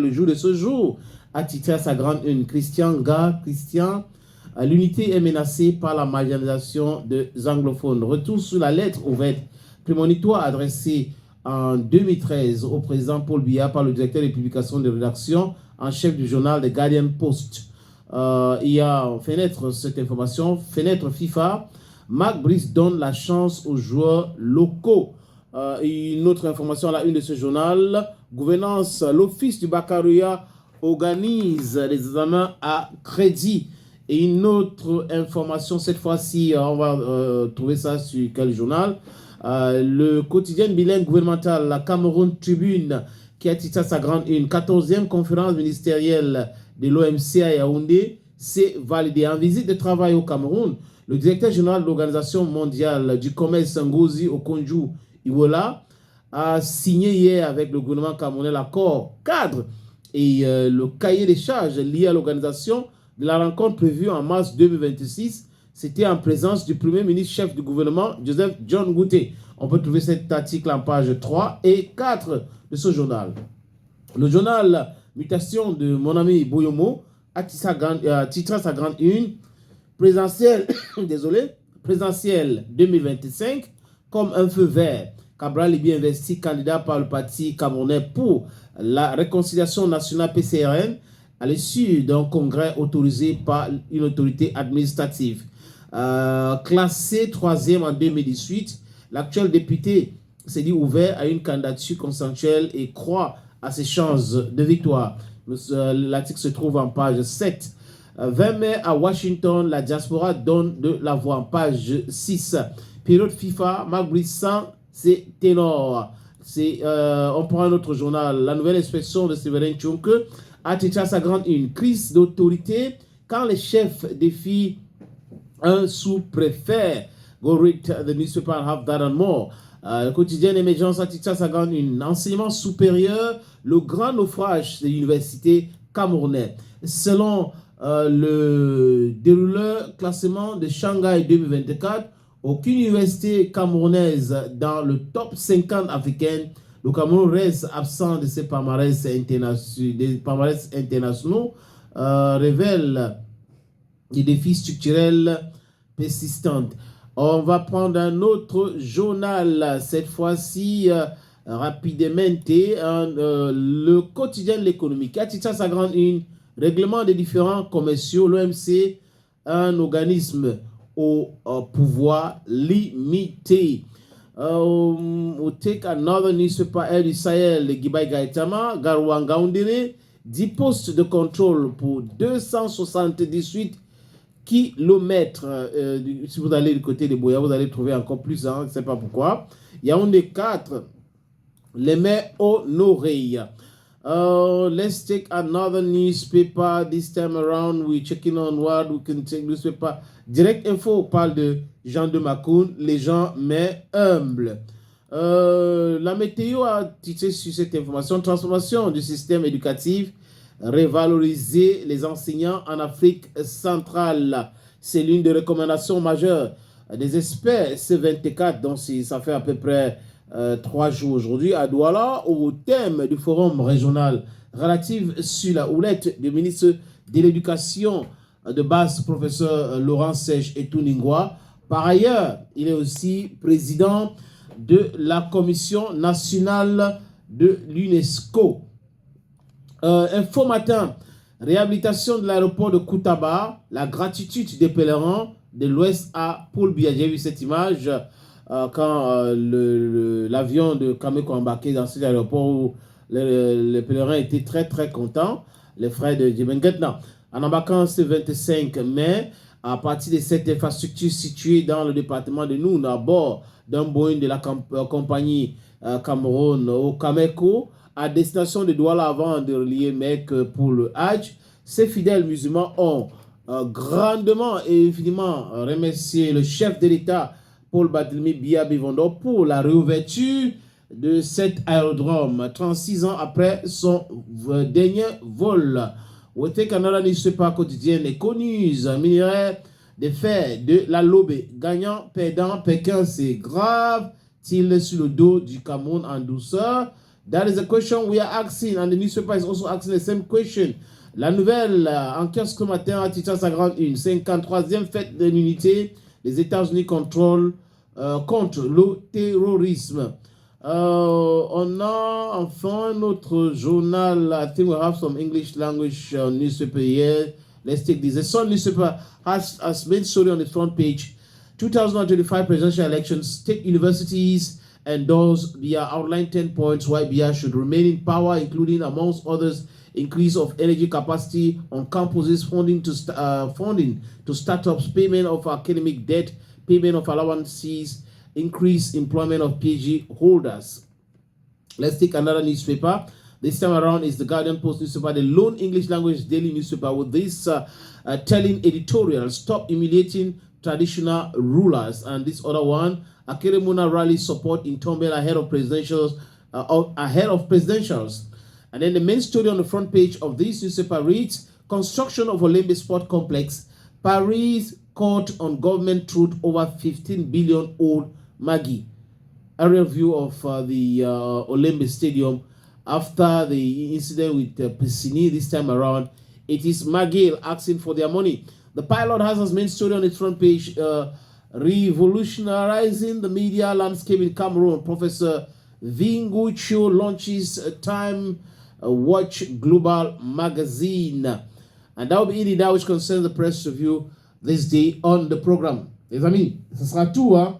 le jour de ce jour a titré à sa grande une Christian, l'unité est menacée par la marginalisation des anglophones. Retour sur la lettre ouverte prémonitoire adressée en 2013 au président Paul Biya par le directeur des publications de rédaction en chef du journal The Guardian Post. Il a fait naître cette information, fenêtre FIFA. Marc Brice donne la chance aux joueurs locaux. Une autre information à la une de ce journal, gouvernance, l'office du baccalauréat organise les examens à crédit. Et une autre information, cette fois-ci, on va trouver ça sur quel journal? Le quotidien bilingue gouvernemental, la Cameroun Tribune, qui a titré sa grande une 14e conférence ministérielle de l'OMC à Yaoundé, s'est validée. En visite de travail au Cameroun, le directeur général de l'Organisation mondiale du commerce, Ngozi Okonjo-Iweala, a signé hier avec le gouvernement camerounais l'accord cadre et le cahier des charges lié à l'organisation de la rencontre prévue en mars 2026. C'était en présence du Premier ministre chef du gouvernement, Joseph John Ngouté. On peut trouver cet article en page 3 et 4 de ce journal. Le journal Mutation de mon ami Boyomo a titré sa grande une présidentielle, présidentielle 2025 comme un feu vert. Cabral Libi investi candidat par le parti camerounais pour la réconciliation nationale PCRN à l'issue d'un congrès autorisé par une autorité administrative. Classé 3e en 2018, l'actuel député s'est dit ouvert à une candidature consensuelle et croit à ses chances de victoire. L'article se trouve en page 7. 20 mai à Washington, la diaspora donne de la voix en page 6. Période FIFA, Marc Brissan, c'est ténor. On prend un autre journal. La nouvelle inspection de Séverin Tchonke a titré à sa grande une crise d'autorité quand les chefs défient un sous-préfet. Go read the newspaper and have that and more. Le quotidien Émergence a titré à sa grande une enseignement supérieur, le grand naufrage de l'université camerounais. Selon le dérouleur classement de Shanghai 2024, aucune université camerounaise dans le top 50 africain. Le Cameroun reste absent de ces palmarès internationaux, révèle des défis structurels persistants. On va prendre un autre journal, cette fois-ci, rapidement, le quotidien de l'économie, qui a titré sa grande une, règlement des différents commerciaux, l'OMC, un organisme au pouvoir limité. We'll take another newspaper, Air du Sahel, Guibaï Gaïtama, Garouanga Ondere, 10 postes de contrôle pour 278 kilomètres. Si vous allez du côté de Boya, vous allez trouver encore plus, je ne sais pas pourquoi. Yaoundé 4, les mains honorées. Let's take another newspaper. This time around, we're checking on what we can take newspaper. Direct Info parle de Jean de Macoun, les gens mais humbles. La météo a titré sur cette information, transformation du système éducatif, revaloriser les enseignants en Afrique centrale. C'est l'une des recommandations majeures des experts C24, donc ça fait à peu près 3 jours aujourd'hui à Douala, au thème du forum régional relatif sur la houlette du ministre de l'Éducation de base, professeur Laurent Sèche et Touningwa. Par ailleurs, il est aussi président de la Commission nationale de l'UNESCO. Info Matin, réhabilitation de l'aéroport de Koutaba, la gratitude des pèlerins de l'Ouest à Paul Biya. J'ai vu cette image quand l'avion de Kameko embarqué dans cet aéroport où les pèlerins étaient très très contents, les frères de Djemengetna. En embarquant ce 25 mai, à partir de cette infrastructure située dans le département de Noun, à bord d'un Boeing de la compagnie Cameroun au Kameko, à destination de Douala avant de relier Mecque pour le Hajj, ces fidèles musulmans ont grandement et infiniment remercié le chef de l'État, Paul Barthélemy Biya Bivondo, pour la réouverture de cet aérodrome 36 ans après son dernier vol. Ouete Canada newspaper quotidienne et connue, minerai des faits de la Lobé. Gagnant, perdant, Pékin, c'est grave. Til sur le dos du Cameroun en douceur. That is the question we are asking, and the newspaper is also asking the same question. La nouvelle en kiosque matin à Titan sa grande une, 53e fête de l'unité, les États-Unis contre le terrorisme. On a enfin notre journal. I think we have some English language newspaper here. Let's take this. The Sun newspaper has main story on the front page. 2025 presidential elections, state universities endorse BIA outline 10 points why BIA should remain in power, including, amongst others, increase of energy capacity on campuses, funding to startups, payment of academic debt, payment of allowances, increase employment of PhD holders. Let's take another newspaper. This time around is the Guardian Post newspaper, the lone English language daily newspaper, with this telling editorial: stop humiliating traditional rulers. And this other one, Akeremuna rally support in Tombela ahead of presidentials. And then the main story on the front page of this newspaper reads: construction of Olembe Sport Complex, Paris court on government truth over 15 billion old Maggie. A review of the Olembe Stadium after the incident with Pesini this time around. It is McGill asking for their money. The Pilot has his main story on its front page, revolutionizing the media landscape in Cameroon. Professor Vingu Cho launches Time Watch Global Magazine. And that will be it, that which concerns the press review this day on the program. Les amis, ce sera tout, hein?